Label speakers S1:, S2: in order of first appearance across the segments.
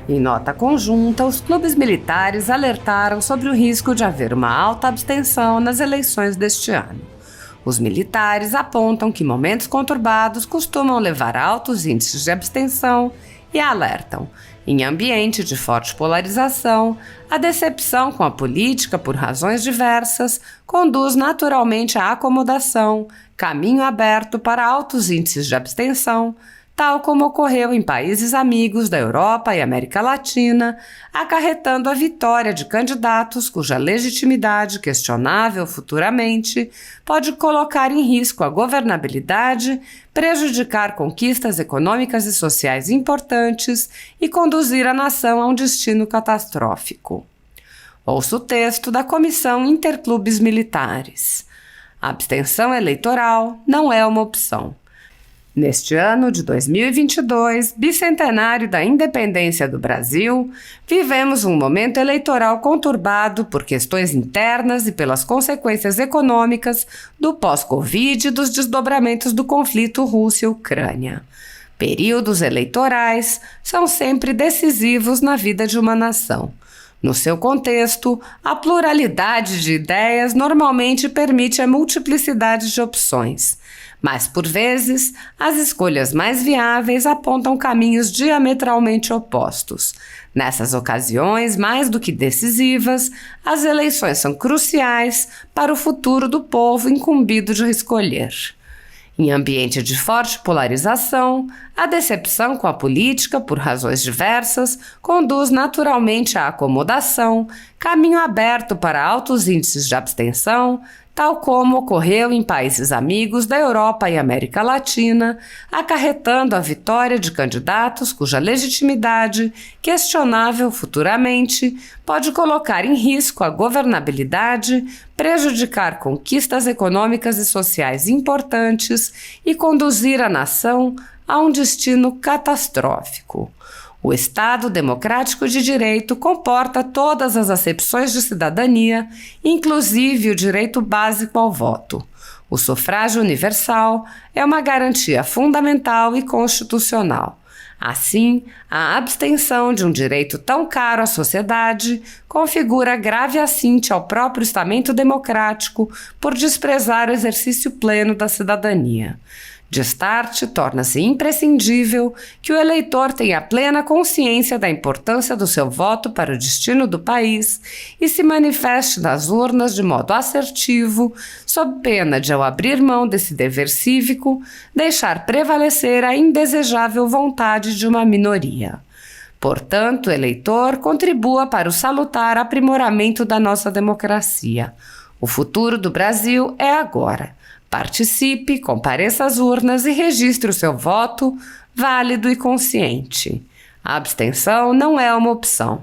S1: Em nota conjunta, os clubes militares alertaram sobre o risco de haver uma alta abstenção nas eleições deste ano. Os militares apontam que momentos conturbados costumam levar a altos índices de abstenção e alertam: em ambiente de forte polarização, a decepção com a política por razões diversas conduz naturalmente à acomodação, caminho aberto para altos índices de abstenção, tal como ocorreu em países amigos da Europa e América Latina, acarretando a vitória de candidatos cuja legitimidade questionável futuramente pode colocar em risco a governabilidade, prejudicar conquistas econômicas e sociais importantes e conduzir a nação a um destino catastrófico. Ouça o texto da Comissão Interclubes Militares. A abstenção eleitoral não é uma opção. Neste ano de 2022, bicentenário da independência do Brasil, vivemos um momento eleitoral conturbado por questões internas e pelas consequências econômicas do pós-Covid e dos desdobramentos do conflito Rússia-Ucrânia. Períodos eleitorais são sempre decisivos na vida de uma nação. No seu contexto, a pluralidade de ideias normalmente permite a multiplicidade de opções. Mas, por vezes, as escolhas mais viáveis apontam caminhos diametralmente opostos. Nessas ocasiões, mais do que decisivas, as eleições são cruciais para o futuro do povo incumbido de escolher. Em ambiente de forte polarização, a decepção com a política, por razões diversas, conduz naturalmente à acomodação, caminho aberto para altos índices de abstenção, tal como ocorreu em países amigos da Europa e América Latina, acarretando a vitória de candidatos cuja legitimidade, questionável futuramente, pode colocar em risco a governabilidade, prejudicar conquistas econômicas e sociais importantes e conduzir a nação a um destino catastrófico. O Estado democrático de direito comporta todas as acepções de cidadania, inclusive o direito básico ao voto. O sufrágio universal é uma garantia fundamental e constitucional. Assim, a abstenção de um direito tão caro à sociedade configura grave assinte ao próprio estamento democrático por desprezar o exercício pleno da cidadania. De start, torna-se imprescindível que o eleitor tenha plena consciência da importância do seu voto para o destino do país e se manifeste nas urnas de modo assertivo, sob pena de, ao abrir mão desse dever cívico, deixar prevalecer a indesejável vontade de uma minoria. Portanto, o eleitor contribua para o salutar aprimoramento da nossa democracia. O futuro do Brasil é agora. Participe, compareça às urnas e registre o seu voto válido e consciente. A abstenção não é uma opção.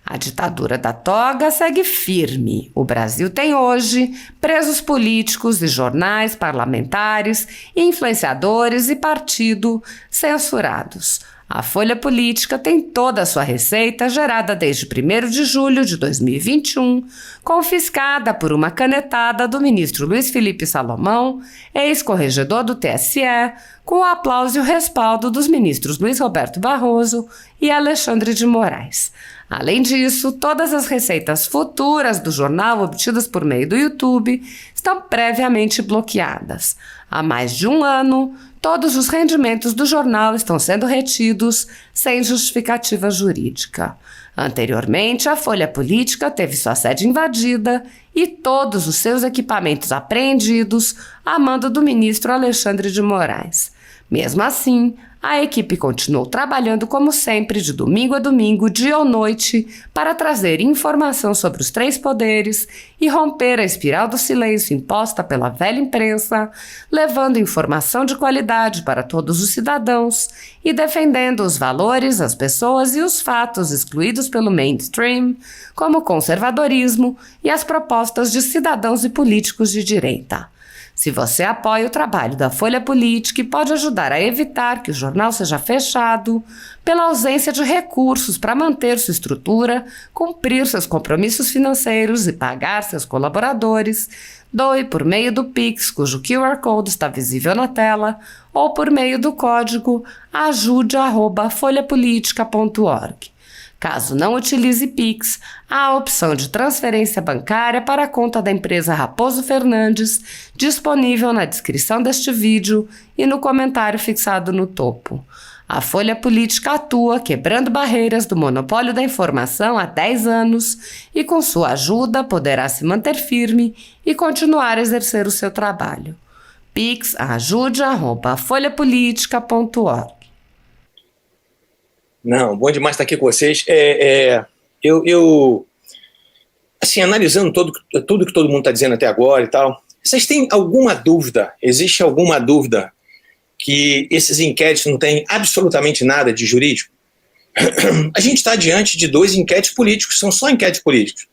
S1: A ditadura da toga segue firme. O Brasil tem hoje presos políticos e jornais, parlamentares, influenciadores e partido censurados. A Folha Política tem toda a sua receita gerada desde 1º de julho de 2021, confiscada por uma canetada do ministro Luiz Felipe Salomão, ex-corregedor do TSE, com o aplauso e o respaldo dos ministros Luiz Roberto Barroso e Alexandre de Moraes. Além disso, todas as receitas futuras do jornal obtidas por meio do YouTube estão previamente bloqueadas. Há mais de um ano, todos os rendimentos do jornal estão sendo retidos sem justificativa jurídica. Anteriormente, a Folha Política teve sua sede invadida e todos os seus equipamentos apreendidos a mando do ministro Alexandre de Moraes. Mesmo assim, a equipe continuou trabalhando como sempre, de domingo a domingo, dia ou noite, para trazer informação sobre os 3 poderes e romper a espiral do silêncio imposta pela velha imprensa, levando informação de qualidade para todos os cidadãos e defendendo os valores, as pessoas e os fatos excluídos pelo mainstream, como o conservadorismo e as propostas de cidadãos e políticos de direita. Se você apoia o trabalho da Folha Política e pode ajudar a evitar que o jornal seja fechado, pela ausência de recursos para manter sua estrutura, cumprir seus compromissos financeiros e pagar seus colaboradores, Doe por meio do Pix, cujo QR Code está visível na tela, ou por meio do código ajude@folhapolitica.org. Caso não utilize Pix, há a opção de transferência bancária para a conta da empresa Raposo Fernandes, disponível na descrição deste vídeo e no comentário fixado no topo. A Folha Política atua quebrando barreiras do monopólio da informação há 10 anos e, com sua ajuda, poderá se manter firme e continuar a exercer o seu trabalho. Pix ajude@folhapolitica.org.
S2: Não, bom demais estar aqui com vocês. Assim, analisando tudo que todo mundo está dizendo até agora e tal, vocês têm alguma dúvida? Existe alguma dúvida que esses inquéritos não têm absolutamente nada de jurídico? A gente está diante de 2 inquéritos políticos, são só inquéritos políticos.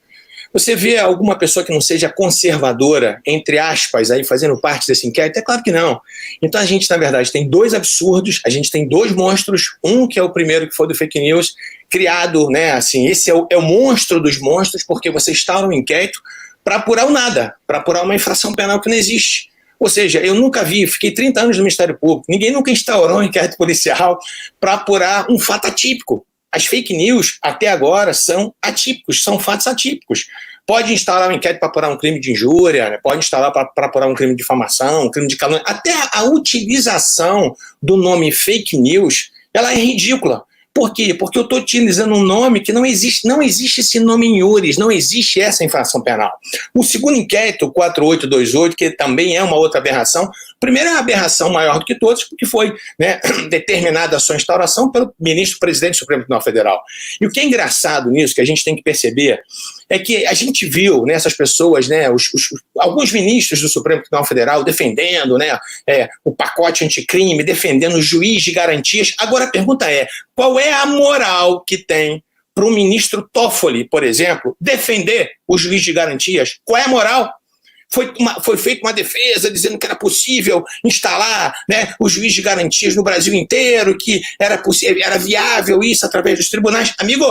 S2: Você vê alguma pessoa que não seja conservadora, entre aspas, aí fazendo parte desse inquérito? É claro que não. Então a gente, na verdade, tem 2 absurdos, a gente tem 2 monstros, um que é o primeiro que foi do fake news, criado, né, assim, esse é o monstro dos monstros, porque você instaura um inquérito para apurar o nada, para apurar uma infração penal que não existe. Ou seja, eu nunca vi, fiquei 30 anos no Ministério Público, ninguém nunca instaurou um inquérito policial para apurar um fato atípico. As fake news, até agora, são atípicos, são fatos atípicos. Pode instaurar um inquérito para apurar um crime de injúria, né? Pode instaurar para apurar um crime de difamação, um crime de calúnia. Até a utilização do nome fake news, ela é ridícula. Por quê? Porque eu estou utilizando um nome que não existe esse nome em iures, não existe essa infração penal. O segundo inquérito, o 4828, que também é uma outra aberração, primeiro é uma aberração maior do que todos, porque foi, né, determinada a sua instauração pelo ministro-presidente do Supremo Tribunal Federal. E o que é engraçado nisso, que a gente tem que perceber, é que a gente viu nessas pessoas, né, alguns ministros do Supremo Tribunal Federal defendendo, né, o pacote anticrime, defendendo o juiz de garantias. Agora a pergunta é, qual é a moral que tem para o ministro Toffoli, por exemplo, defender o juiz de garantias? Qual é a moral? Foi feita uma defesa dizendo que era possível instalar, né, o juiz de garantias no Brasil inteiro, que era viável isso através dos tribunais. Amigo,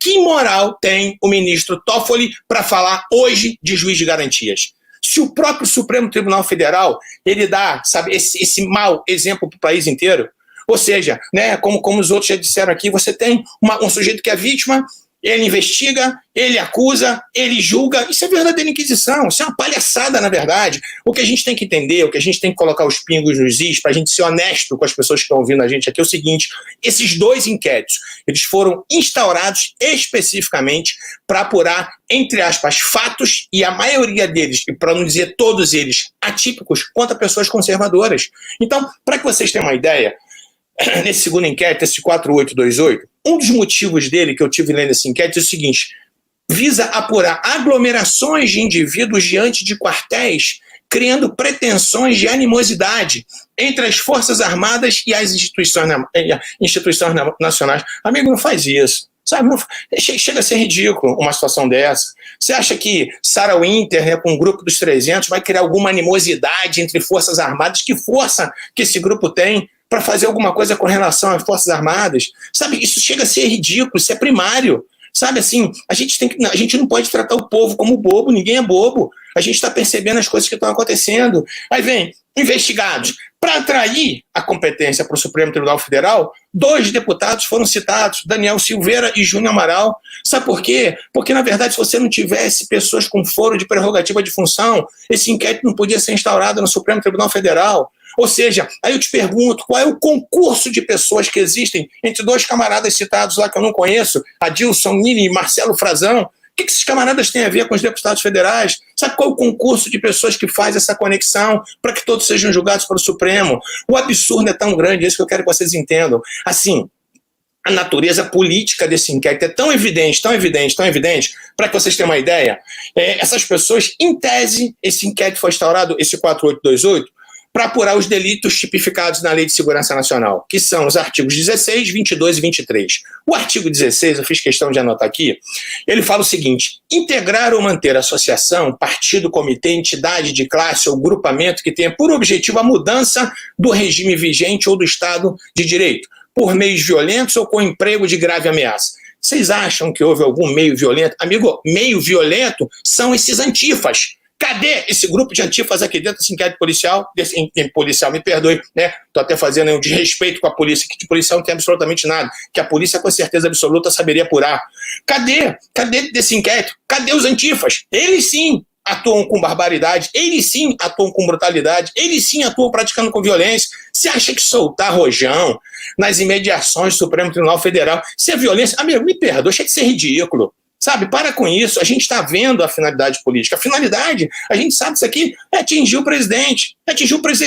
S2: que moral tem o ministro Toffoli para falar hoje de juiz de garantias? Se o próprio Supremo Tribunal Federal ele dá, sabe, esse mau exemplo para o país inteiro, ou seja, né, como os outros já disseram aqui, você tem um sujeito que é vítima, ele investiga, ele acusa, ele julga. Isso é verdadeira inquisição, isso é uma palhaçada, na verdade. O que a gente tem que entender, o que a gente tem que colocar os pingos nos is, para a gente ser honesto com as pessoas que estão ouvindo a gente aqui, é o seguinte: esses 2 inquéritos, eles foram instaurados especificamente para apurar, entre aspas, fatos, e a maioria deles, e para não dizer todos eles, atípicos, contra pessoas conservadoras. Então, para que vocês tenham uma ideia, nesse segundo inquérito, esse 4828, um dos motivos dele que eu tive lendo esse inquérito é o seguinte: visa apurar aglomerações de indivíduos diante de quartéis, criando pretensões de animosidade entre as Forças Armadas e as instituições nacionais. Amigo, não faz isso. Sabe, chega a ser ridículo uma situação dessa. Você acha que Sarah Winter, né, com o grupo dos 300, vai criar alguma animosidade entre Forças Armadas? Que força que esse grupo tem para fazer alguma coisa com relação às Forças Armadas? Sabe, isso chega a ser ridículo, isso é primário. Sabe, assim, a gente não pode tratar o povo como bobo, ninguém é bobo. A gente está percebendo as coisas que estão acontecendo. Aí vem, investigados. Para atrair a competência para o Supremo Tribunal Federal, 2 deputados foram citados, Daniel Silveira e Júnior Amaral. Sabe por quê? Porque, na verdade, se você não tivesse pessoas com foro de prerrogativa de função, esse inquérito não podia ser instaurado no Supremo Tribunal Federal. Ou seja, aí eu te pergunto, qual é o concurso de pessoas que existem entre 2 camaradas citados lá que eu não conheço, Adilson Nini e Marcelo Frazão? O que esses camaradas têm a ver com os deputados federais? Sabe qual é o concurso de pessoas que faz essa conexão para que todos sejam julgados pelo Supremo? O absurdo é tão grande, é isso que eu quero que vocês entendam. Assim, a natureza política desse inquérito é tão evidente, para que vocês tenham uma ideia, essas pessoas, em tese, esse inquérito foi instaurado, esse 4828, para apurar os delitos tipificados na Lei de Segurança Nacional, que são os artigos 16, 22 e 23. O artigo 16, eu fiz questão de anotar aqui, ele fala o seguinte: integrar ou manter associação, partido, comitê, entidade de classe ou grupamento que tenha por objetivo a mudança do regime vigente ou do Estado de Direito, por meios violentos ou com emprego de grave ameaça. Vocês acham que houve algum meio violento? Amigo, meio violento são esses antifas, Cadê esse grupo de antifas aqui dentro desse inquérito policial? Policial, me perdoe, né? Estou até fazendo um desrespeito com a polícia, que de policial não tem absolutamente nada, que a polícia com certeza absoluta saberia apurar. Cadê desse inquérito? Cadê os antifas? Eles sim atuam com barbaridade, eles sim atuam com brutalidade, eles sim atuam praticando com violência. Você acha que soltar rojão nas imediações do Supremo Tribunal Federal, se é violência? Amigo, me perdoa, achei que isso é ridículo. Sabe, para com isso, a gente está vendo a finalidade política. A finalidade, a gente sabe que isso aqui é atingir o presidente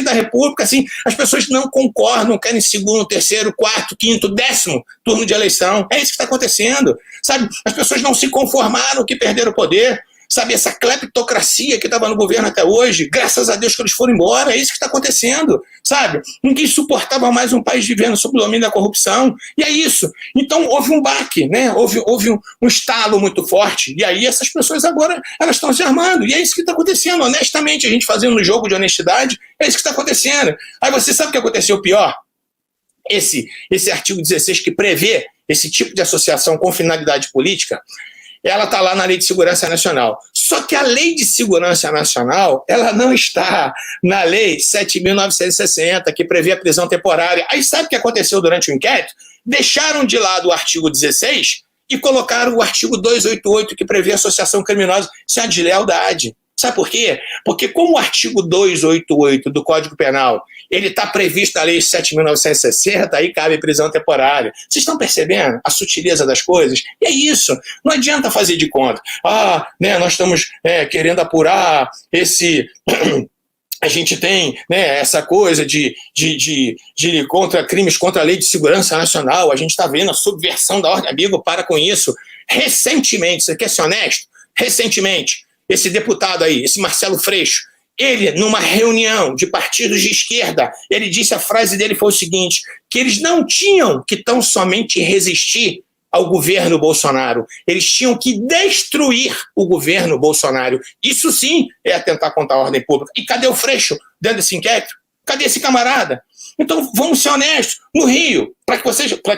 S2: da República, assim, as pessoas não concordam, querem segundo, terceiro, quarto, quinto, 10º turno de eleição, é isso que está acontecendo, sabe, as pessoas não se conformaram que perderam o poder, sabe, essa cleptocracia que estava no governo até hoje, graças a Deus que eles foram embora, é isso que está acontecendo, sabe? Ninguém suportava mais um país vivendo sob o domínio da corrupção, e é isso. Então houve um baque, né? Houve um estalo muito forte, e aí essas pessoas agora, elas estão se armando, e é isso que está acontecendo, honestamente, a gente fazendo um jogo de honestidade, é isso que está acontecendo. Aí você sabe o que aconteceu pior? Esse artigo 16 que prevê esse tipo de associação com finalidade política, ela está lá na Lei de Segurança Nacional. Só que a Lei de Segurança Nacional, ela não está na Lei 7.960, que prevê a prisão temporária. Aí sabe o que aconteceu durante o inquérito? Deixaram de lado o artigo 16 e colocaram o artigo 288, que prevê associação criminosa. Isso é uma deslealdade. Sabe por quê? Porque como o artigo 288 do Código Penal, ele está previsto na Lei 7.960, aí cabe prisão temporária. Vocês estão percebendo a sutileza das coisas? E é isso. Não adianta fazer de conta. Nós estamos querendo apurar esse... A gente tem, né, essa coisa de contra crimes contra a Lei de Segurança Nacional. A gente está vendo a subversão da ordem. Amigo, para com isso. Recentemente, você quer ser honesto? Recentemente, esse deputado aí, esse Marcelo Freixo, ele, numa reunião de partidos de esquerda, ele disse, a frase dele foi o seguinte, que eles não tinham que tão somente resistir ao governo Bolsonaro, eles tinham que destruir o governo Bolsonaro. Isso sim é atentar contra a ordem pública. E cadê o Freixo dentro desse inquérito? Cadê esse camarada? Então, vamos ser honestos. No Rio, para que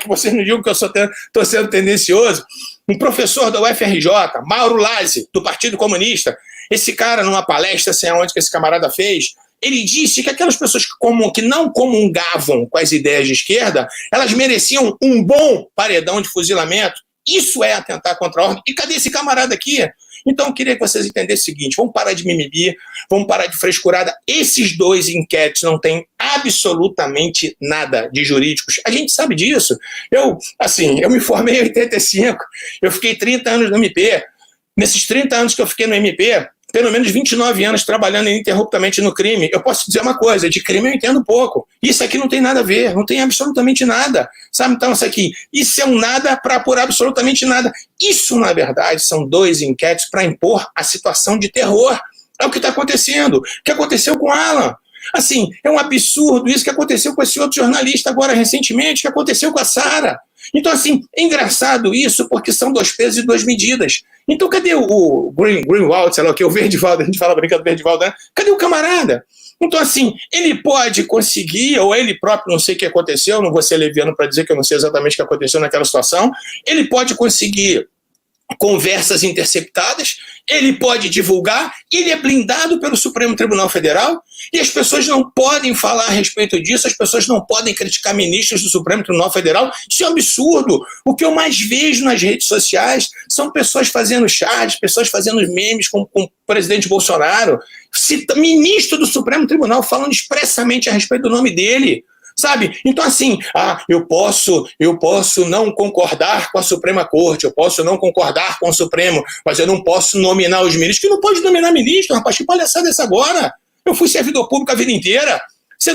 S2: vocês não digam que eu estou sendo tendencioso, um professor da UFRJ, Mauro Lazzi, do Partido Comunista, esse cara, numa palestra, sei aonde que esse camarada fez, ele disse que aquelas pessoas que não comungavam com as ideias de esquerda, elas mereciam um bom paredão de fuzilamento. Isso é atentar contra a ordem. E cadê esse camarada aqui? Então, eu queria que vocês entendessem o seguinte, vamos parar de mimimi, vamos parar de frescurada. Esses dois inquéritos não têm absolutamente nada de jurídicos. A gente sabe disso. Eu me formei em 85, eu fiquei 30 anos no MP. Nesses 30 anos que eu fiquei no MP, pelo menos 29 anos trabalhando ininterruptamente no crime. Eu posso dizer uma coisa, de crime eu entendo pouco. Isso aqui não tem nada a ver, não tem absolutamente nada. Sabe, então isso é um nada para apurar absolutamente nada. Isso, na verdade, são dois inquéritos para impor a situação de terror. É o que está acontecendo. O que aconteceu com o Alan. Assim, é um absurdo isso que aconteceu com esse outro jornalista agora recentemente, que aconteceu com a Sara. Então, assim, é engraçado isso porque são dois pesos e duas medidas. Então, cadê o Greenwald, sei lá o que, o Verdivaldo, a gente fala brincando do Verdivaldo, né? Cadê o camarada? Então, assim, ele pode conseguir, ou ele próprio, não sei o que aconteceu, não vou ser leviano para dizer que eu não sei exatamente o que aconteceu naquela situação, ele pode conseguir conversas interceptadas, ele pode divulgar, ele é blindado pelo Supremo Tribunal Federal e as pessoas não podem falar a respeito disso, as pessoas não podem criticar ministros do Supremo Tribunal Federal. Isso é um absurdo. O que eu mais vejo nas redes sociais são pessoas fazendo chats, pessoas fazendo memes com o presidente Bolsonaro, ministro do Supremo Tribunal falando expressamente a respeito do nome dele. Sabe? Então, assim, eu posso não concordar com a Suprema Corte, eu posso não concordar com o Supremo, mas eu não posso nominar os ministros. Que não pode nominar ministro, rapaz, que palhaçada é essa agora? Eu fui servidor público a vida inteira. Você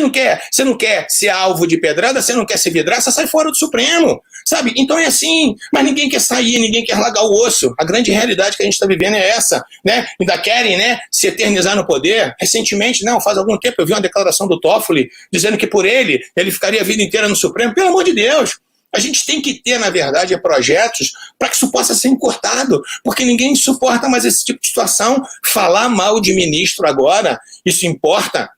S2: não quer ser alvo de pedrada, você não quer ser vidraça, sai fora do Supremo, sabe? Então é assim, mas ninguém quer sair, ninguém quer largar o osso. A grande realidade que a gente está vivendo é essa, né? Ainda querem, né, se eternizar no poder. Recentemente, não, faz algum tempo, eu vi uma declaração do Toffoli dizendo que por ele ficaria a vida inteira no Supremo. Pelo amor de Deus! A gente tem que ter, na verdade, projetos para que isso possa ser encurtado, porque ninguém suporta mais esse tipo de situação. Falar mal de ministro agora, isso importa?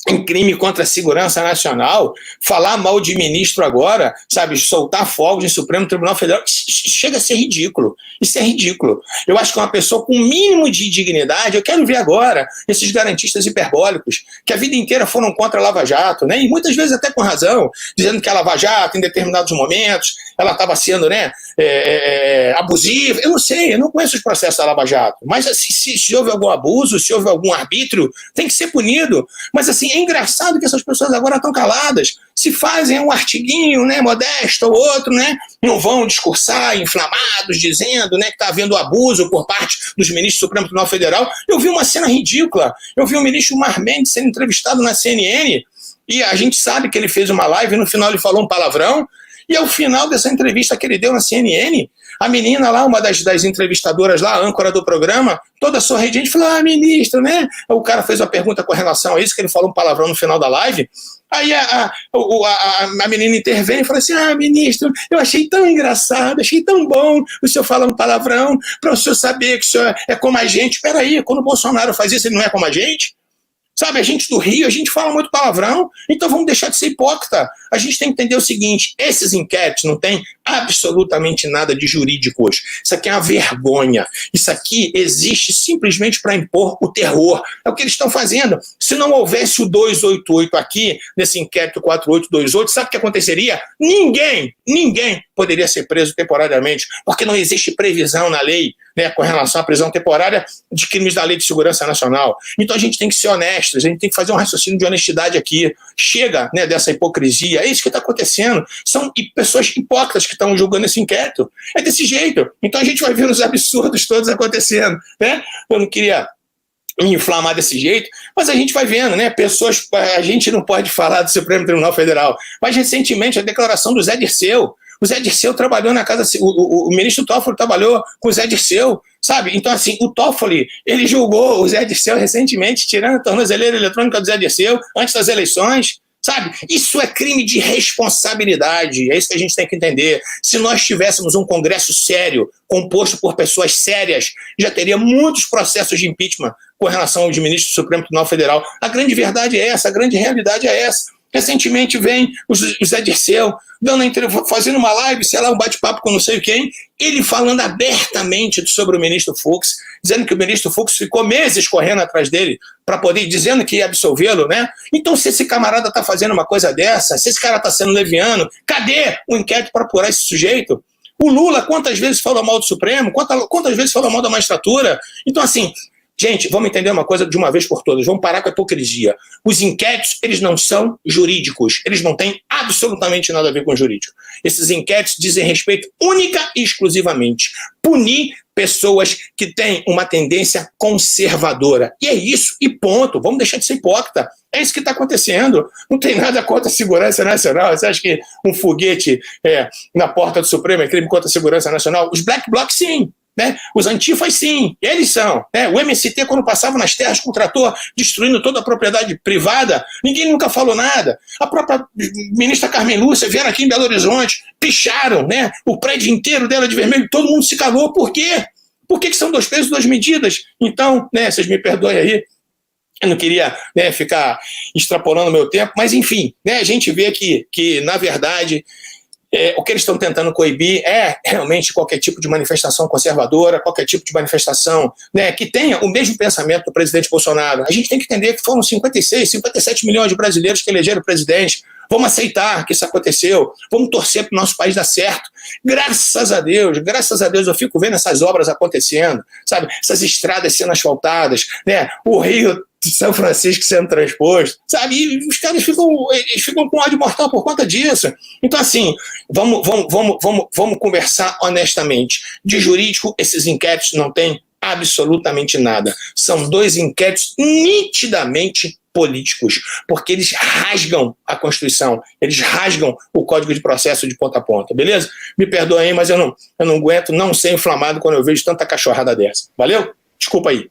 S2: em crime contra a segurança nacional, falar mal de ministro agora, sabe, soltar fogos em Supremo Tribunal Federal, chega a ser ridículo. Isso é ridículo. Eu acho que uma pessoa com o mínimo de dignidade, eu quero ver agora esses garantistas hiperbólicos, que a vida inteira foram contra a Lava Jato, né, e muitas vezes até com razão, dizendo que a Lava Jato, em determinados momentos, ela estava sendo, né, abusiva. Eu não sei, eu não conheço os processos da Lava Jato, mas assim, se houve algum abuso, se houve algum arbítrio, tem que ser punido. Mas assim, é engraçado que essas pessoas agora estão caladas, se fazem um artiguinho, né, modesto ou outro, né, não vão discursar inflamados, dizendo, né, que está havendo abuso por parte dos ministros do Supremo Tribunal Federal. Eu vi uma cena ridícula, eu vi o ministro Mar Mendes sendo entrevistado na CNN, e a gente sabe que ele fez uma live e no final ele falou um palavrão, e ao final dessa entrevista que ele deu na CNN, a menina lá, uma das entrevistadoras lá, a âncora do programa, toda sorridente, falou, ministro, né? O cara fez uma pergunta com relação a isso, que ele falou um palavrão no final da live. Aí a menina intervém e fala assim, ministro, eu achei tão engraçado, achei tão bom o senhor falar um palavrão, para o senhor saber que o senhor é como a gente. Peraí, quando o Bolsonaro faz isso, ele não é como a gente? Sabe, a gente do Rio, a gente fala muito palavrão, então vamos deixar de ser hipócrita. A gente tem que entender o seguinte, esses inquéritos não têm absolutamente nada de jurídico hoje. Isso aqui é uma vergonha. Isso aqui existe simplesmente para impor o terror. É o que eles estão fazendo. Se não houvesse o 288 aqui, nesse inquérito 4828, sabe o que aconteceria? Ninguém poderia ser preso temporariamente, porque não existe previsão na lei, né, com relação à prisão temporária de crimes da Lei de Segurança Nacional. Então a gente tem que ser honesto, a gente tem que fazer um raciocínio de honestidade aqui. Chega, né, dessa hipocrisia, é isso que está acontecendo. São pessoas hipócritas que estão julgando esse inquérito. É desse jeito. Então a gente vai ver os absurdos todos acontecendo, né? Eu não queria me inflamar desse jeito, mas a gente vai vendo, né? Pessoas, a gente não pode falar do Supremo Tribunal Federal, mas recentemente a declaração do Zé Dirceu. O Zé Dirceu trabalhou na casa, o ministro Toffoli trabalhou com o Zé Dirceu, sabe? Então, assim, o Toffoli, ele julgou o Zé Dirceu recentemente, tirando a tornozeleira eletrônica do Zé Dirceu antes das eleições, sabe? Isso é crime de responsabilidade, é isso que a gente tem que entender. Se nós tivéssemos um Congresso sério, composto por pessoas sérias, já teria muitos processos de impeachment com relação aos ministros do Supremo Tribunal Federal. A grande verdade é essa, a grande realidade é essa. Recentemente vem o Zé Dirceu fazendo uma live, sei lá, um bate-papo com não sei quem, ele falando abertamente sobre o ministro Fux, dizendo que o ministro Fux ficou meses correndo atrás dele para poder, dizendo que ia absolvê-lo, né? Então, se esse camarada está fazendo uma coisa dessa, se esse cara está sendo leviano, cadê o inquérito para apurar esse sujeito? O Lula, quantas vezes falou mal do Supremo? Quantas vezes falou mal da magistratura? Então, assim, gente, vamos entender uma coisa de uma vez por todas, vamos parar com a hipocrisia. Os inquéritos, eles não são jurídicos, eles não têm absolutamente nada a ver com jurídico. Esses inquéritos dizem respeito única e exclusivamente punir pessoas que têm uma tendência conservadora. E é isso, e ponto. Vamos deixar de ser hipócrita. É isso que está acontecendo. Não tem nada contra a segurança nacional. Você acha que um foguete na porta do Supremo é crime contra a segurança nacional? Os black blocs, sim. Né? Os antifas, sim, eles são. Né? O MST, quando passava nas terras com o trator, destruindo toda a propriedade privada, ninguém nunca falou nada. A própria ministra Carmen Lúcia vieram aqui em Belo Horizonte, picharam, né, o prédio inteiro dela de vermelho, todo mundo se calou. Por quê? Por que são 2 pesos, 2 medidas? Então, né, vocês me perdoem aí, eu não queria, né, ficar extrapolando o meu tempo, mas enfim, né, a gente vê que na verdade, o que eles estão tentando coibir é realmente qualquer tipo de manifestação conservadora, qualquer tipo de manifestação, né, que tenha o mesmo pensamento do presidente Bolsonaro. A gente tem que entender que foram 57 milhões de brasileiros que elegeram o presidente. Vamos aceitar que isso aconteceu, vamos torcer para o nosso país dar certo. Graças a Deus eu fico vendo essas obras acontecendo, sabe? Essas estradas sendo asfaltadas, né? O Rio de São Francisco sendo transposto, sabe? E os caras ficam com ódio mortal por conta disso. Então, assim, vamos conversar honestamente. De jurídico, esses inquéritos não têm absolutamente nada. São 2 inquéritos nitidamente políticos, porque eles rasgam a Constituição, eles rasgam o Código de Processo de ponta a ponta, beleza? Me perdoem aí, mas eu não aguento não ser inflamado quando eu vejo tanta cachorrada dessa. Valeu? Desculpa aí.